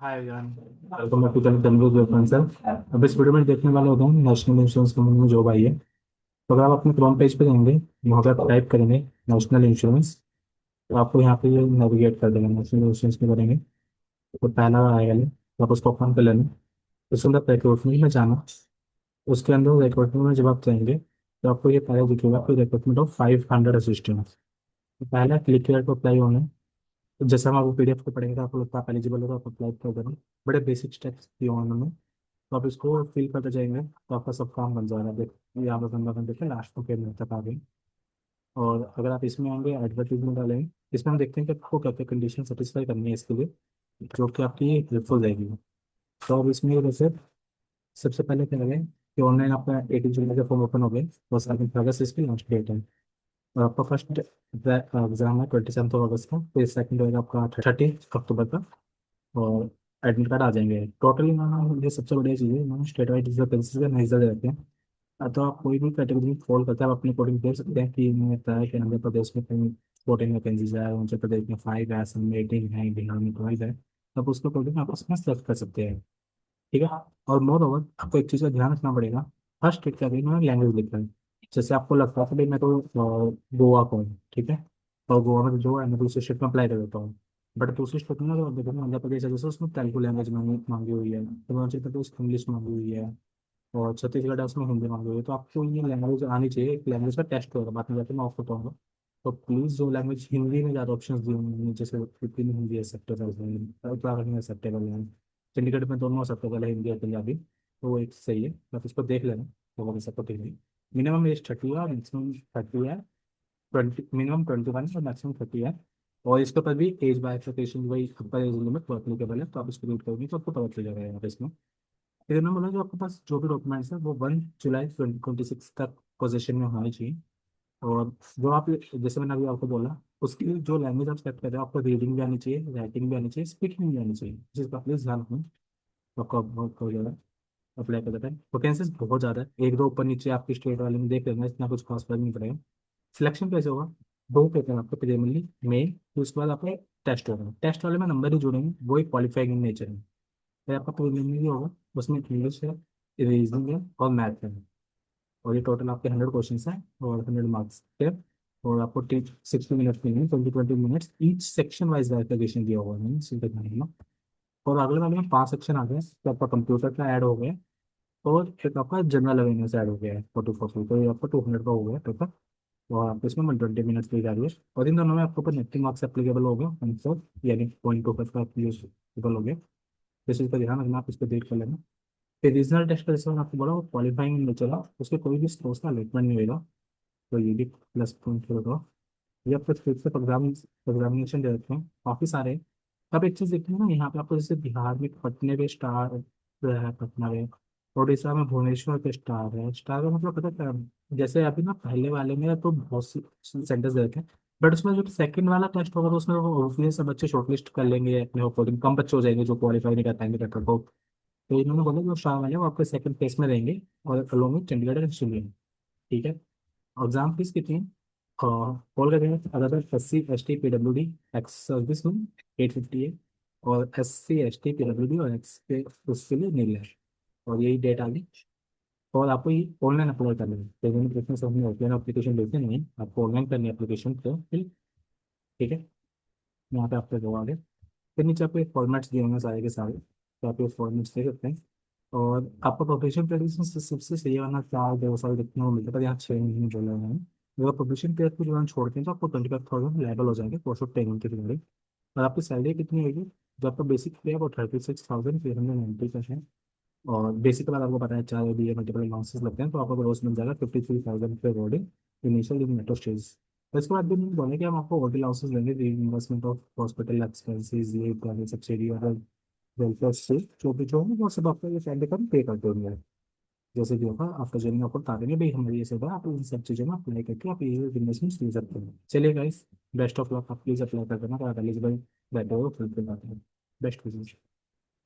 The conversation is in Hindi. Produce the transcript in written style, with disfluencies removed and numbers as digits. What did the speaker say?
Hi everyone, welcome back to the Tanveer weapon sir. अब इस वीडियो में देखने वाले होते हैं नेशनल इंश्योरेंस कंपनी में जॉब आई है। तो अगर आप अपने क्रोम पेज पे जाएंगे, वहाँ पे आप टाइप करेंगे नेशनल इंश्योरेंस, तो आपको यहाँ पे ये नेविगेट कर देगा। नेशनल इंश्योरेंस में करेंगे तो पहला आएगा लिंक, तो आप उसको ओपन कर लेना। उसके अंदर रिक्रूटमेंट में जाना। उसके अंदर रिक्रूटमेंट में जब आप जाएंगे तो आपको ये पहले दिखेगा कि रिक्रूटमेंट ऑफ 500 असिस्टेंट्स। तो पहला क्लिक किया तो अप्लाई होना है। तो जैसे हम आपको पीडीएफ को पढ़ेंगे तो आपको लगता है आप एलिजिबल हो तो आप अप्लाई कर देना। बड़े बेसिक स्टेप्स दिए हुए हैं उन्होंने, तो आप इसको फिल करते जाएंगे तो आपका सब काम बन जाएगा। देख, ये आप बंदा बन देखिए लास्ट को पेमेंट तक आ गई। और अगर आप इसमें आएंगे एडवर्टीजमेंट डालेंगे, इसमें हम देखते हैं कि आपको क्या क्या कंडीशन सेटिस्फाई करनी है इसके लिए, जो कि आपकी हेल्पफुल रहेगी। तो अब इसमें वैसे सबसे पहले क्या करें कि ऑनलाइन आपका 18 जुलाई का फॉर्म ओपन हो गया, और 7 अगस्त इसकी लास्ट डेट है। और आपका फर्स्ट एग्जाम है 27 अगस्त का, फिर सेकंड होगा आपका 30 अक्टूबर का। और एडमिट कार्ड आ जाएंगे टोटली। इन्होंने ये सबसे बढ़िया चीज़ है, इन्होंने स्टेट वाइज वैकेंसीज का नजर दे रखे हैं। तो आप कोई भी कैटेगरी में फॉल करते हैं, आप अपने अकॉर्डिंग देख सकते हैं कि इन्होंने बताया है कि आंध्र प्रदेश में कहीं 14 वैकेंसीज है, अरुणाचल प्रदेश में 5 है, असम में 18 है, बिहार में 12 है। तो आप उसके अकॉर्डिंग आप उसमें सेलेक्ट कर सकते हैं। ठीक है। और मोर ओवर आपको एक चीज़ का ध्यान रखना पड़ेगा। हर स्टेट का भी इन्होंने लैंग्वेज लिखा है। जैसे आपको लगता है कि भाई मैं तो गोवा को हूँ, ठीक है, और गोवा में जो है मैं दूसरे स्टेट में अप्लाई कर देता हूँ। बट दूसरी स्टेट में जो देखो आंध्र प्रदेश है, जैसे उसमें तेलुगु लैंग्वेज मांगी हुई है, अरुणाचल प्रदेश इंग्लिश मांगी हुई है, और छत्तीसगढ़ है उसमें हिंदी मांगी हुई है। तो आपको ये लैंग्वेज आनी चाहिए। एक लैंग्वेज का टेस्ट होगा, बाद में जाकर मैं आपको बताऊंगा। तो प्लीज़ जो लैंग्वेज हिंदी में ज़्यादा ऑप्शन दिए हुए हैं, जैसे यूपी में हिंदी एक्सेप्टेबल है, उत्तराखंड में एक्सेप्टेबल है, चंडीगढ़ में दोनों एक्सेप्टेबल है, हिंदी और पंजाबी। तो वो एक सही है, आप इसको देख लेना। तो वो सबको ठीक है। मिनिमम एज 30 है और मैक्सिमम 30 है। 20, मिनिमम 21 और मैक्सिमम 30 है। और इसके ऊपर भी एज बाइफिकेशन वही अपर एज लिमिट एप्लीकेबल है, तो आप इसको रीड करोगे तो आपको पता चल जाएगा यहाँ पे इसमें। फिर उन्होंने बोला जो आपके पास जो भी डॉक्यूमेंट्स है वो 1 जुलाई 2026 तक पोजीशन में होनी चाहिए। और जो आप जैसे मैंने अभी आपको बोला, उसकी जो लैंग्वेज आप सेलेक्ट कर रहे हो, आपको रीडिंग भी आनी चाहिए, राइटिंग भी आनी चाहिए, स्पीकिंग भी आनी चाहिए। जिसका प्लीज ध्यान रखना। तो आपका बहुत हो जाएगा अप्लाई कर देता है। वैकेंसीज बहुत ज़्यादा है, एक दो ऊपर नीचे आपकी स्टेट वाले में देख लेना, इतना कुछ खास फर्क नहीं पड़ेगा। सिलेक्शन कैसे होगा? दो पेपर आपको प्रीलिमिनरी मेन, फिर उसके बाद आपका टेस्ट होगा। टेस्ट वाले में नंबर ही जुड़ेंगे, वो एक क्वालिफाइंग इन नेचर है। फिर आपका प्रीलिमिनरी होगा, उसमें इंग्लिश है, रीजनिंग है और मैथ है। और ये टोटल आपके 100 क्वेश्चन हैं और 100 मार्क्स के। और आपको टीच 60 मिनट्स मिलेंगे, 20 20 minutes each section wise verification दिया हुआ है सीधे खाने में। और अगले वाले में 5 सेक्शन आ गए, तो आपका कंप्यूटर का ऐड हो गया। और एक आपका जनरल अवेयरनेस ऐड हो गया है 44, तो ये आपका 200 का हो गया पेपर। और आपको इसमें 120 मिनट्स की जा रही है। और इन दोनों में आपको ऊपर नेगेटिव मार्क्स एप्लीकेबल हो गया 1 यानी 0.25 का एप्लीकेबल हो गया। इस चीज़ का ध्यान रखना, आप इसको देख कर लेना। फिर रीजनल टेस्ट का जैसे मैंने आपको बोला वो क्वालिफाइंग नहीं चला, उसके कोई भी स्कोर्स का अलॉटमेंट नहीं होगा। तो ये भी प्लस पॉइंट होगा। ये आपको फिर से एग्जामिनेशन दे रखे हैं काफ़ी सारे। अब एक चीज़ देखिए ना, यहाँ पे आपको जैसे बिहार में पटने पे स्टार है, पटना में। उड़ीसा में भुवनेश्वर पे स्टार है। स्टार का मतलब पता क्या है? जैसे अभी ना पहले वाले में तो बहुत सी सेंटर्स दे रखे हैं, बट उसमें जो सेकंड वाला टेस्ट होगा तो उसमें ऑब्वियस सब बच्चे शॉर्टलिस्ट कर लेंगे अपने अकॉर्डिंग, कम बच्चे हो जाएंगे जो क्वालिफाई नहीं कर पाएंगे पेपर को। तो इन्होंने बोला जो स्टार वाले हैं, वो आपके सेकंड फेज में रहेंगे, और अलॉन्ग में चंडीगढ़ और शिमला। ठीक है। एग्जाम फीस कितनी है? कॉल करेंगे अगर SC ST PWD ex service में 850 है। और SC ST PWD और एक्स पे उसके लिए 1 है। और यही डेट आ गई। और आपको ये ऑनलाइन अप्लाई करना है, पेमेंट प्रेफरेंस अपनी ऑफलाइन एप्लीकेशन देते नहीं, आपको ऑनलाइन करनी है एप्लीकेशन तो फिर। ठीक है। यहाँ पे आपको जो आगे फिर नीचे आपको फॉर्मेट्स दिए होंगे सारे के सारे, तो आप ये फॉर्मेट्स दे सकते हैं। और आपका प्रोफेशन प्रेडिक्शन सबसे सही वाला 4 2 साल देखने को मिलता है, पर यहाँ 6 महीने बोला हुआ है। अगर प्रोफेशन पे आपको जो छोड़ते हैं तो आपको 25,000 लेवल हो जाएंगे कॉस्ट ऑफ ट्रेनिंग के फिर। और आपकी सैलरी कितनी होगी? जो आपका बेसिक पे है वो 36,390 का है। और बेसिक के बाद आपको पता है चार बी ए मल्टीपल अलाउंसेस लगते हैं, तो आपको ग्रोस मिल जाएगा 53,000 पे अकॉर्डिंग इनिशियल इन मेट्रो स्टेज। तो इसके बाद भी नहीं बोले कि हम आपको ओटी अलाउंसेस देंगे, रीइंबर्समेंट ऑफ हॉस्पिटल एक्सपेंसेस, ये प्राइवेट सब्सिडी और वेलफेयर से जो भी जो है वो सब आपको ये सैलरी पर पे करते होंगे। जैसे भी होगा आफ्टर जॉइनिंग आपको बता देंगे भाई हमारी ये सब है, आप इन सब चीज़ों में अप्लाई करके आप ये इन्वेस्टमेंट ले सकते हैं। चलिए गाइस, बेस्ट ऑफ लक। आप प्लीज़ अप्लाई कर देना, अगर एलिजिबल बैठे हो फिर बात है। बेस्ट विशेष।